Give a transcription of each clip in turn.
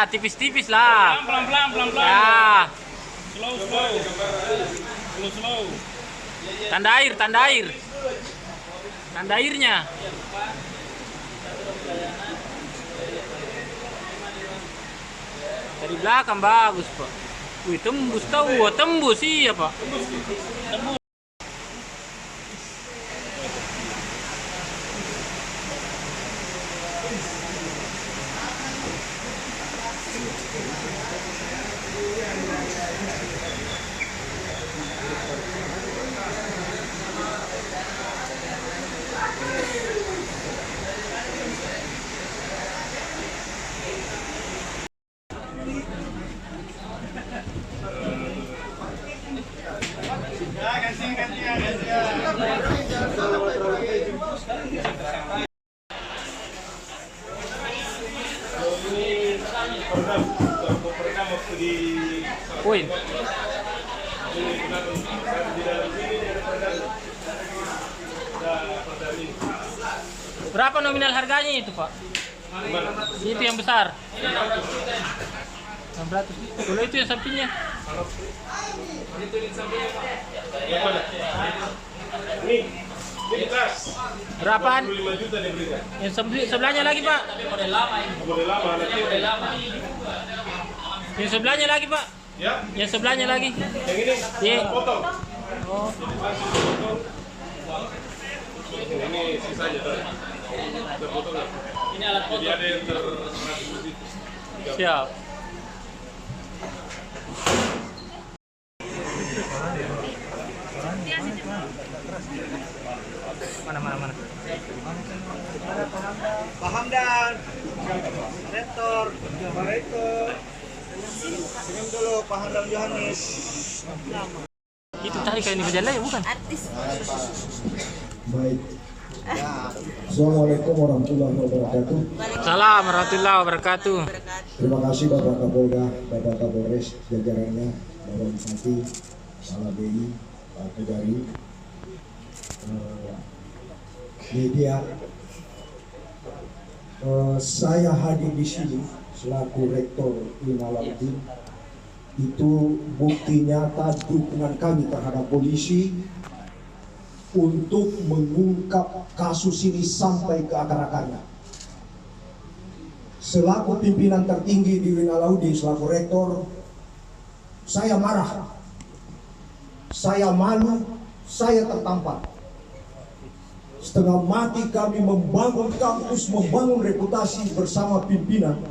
tipis-tipis lah. Pelan-pelan. Ya, Slow. tanda air. Tanda airnya. Dari belakang bagus, Pak. Wih, tembus tahu, tembus iya, Pak. Poin. Berapa nominal harganya itu, Pak? Itu yang besar. 600. Kalau itu yang sampingnya? Berapaan? Yang sebelahnya lagi, Pak. Model lama. Yang sebelahnya lagi, Pak. Ya. Yang sebelahnya lagi. Yang ini. Iya. Potong. Oh. Ini sisanya tuh. Ada potong. Ini alat Jadi ada yang termasuk di situ. Siap. Mana. Pak Hamdan, rektor, senyum dulu Pak Hamdan Yohanes. Itu tadi kayak ini berjalan ya, bukan? Artis. Baik. Assalamualaikum warahmatullahi wabarakatuh. Salam warahmatullahi wabarakatuh. Terima kasih Bapak Kapolda, Bapak Kapolres, jajarannya, Bapak Bupati, Kepala BI, Pak Tegari, media. Saya hadir di sini selaku Rektor Alauddin. Itu bukti nyata dukungan kami terhadap polisi untuk mengungkap kasus ini sampai ke akar-akarnya. Selaku pimpinan tertinggi di Alauddin, selaku rektor, saya marah, saya malu, saya tertampar. Setengah mati kami membangun kampus, membangun reputasi bersama pimpinan.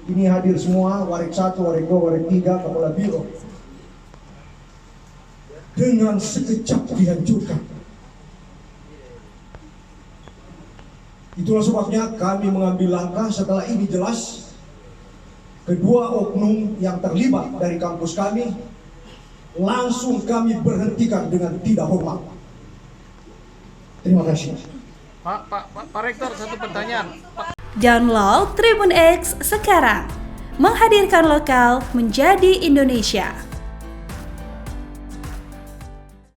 Ini hadir semua, Warik 1, Warik 2, Warik 3, Kepala Biro. Dengan sekejap dihancurkan. Itulah sebabnya kami mengambil langkah setelah ini jelas. Kedua oknum yang terlibat dari kampus kami langsung kami berhentikan dengan tidak hormat. Terima kasih. Pak Rektor, satu pertanyaan. Download Tribun X sekarang, menghadirkan lokal menjadi Indonesia.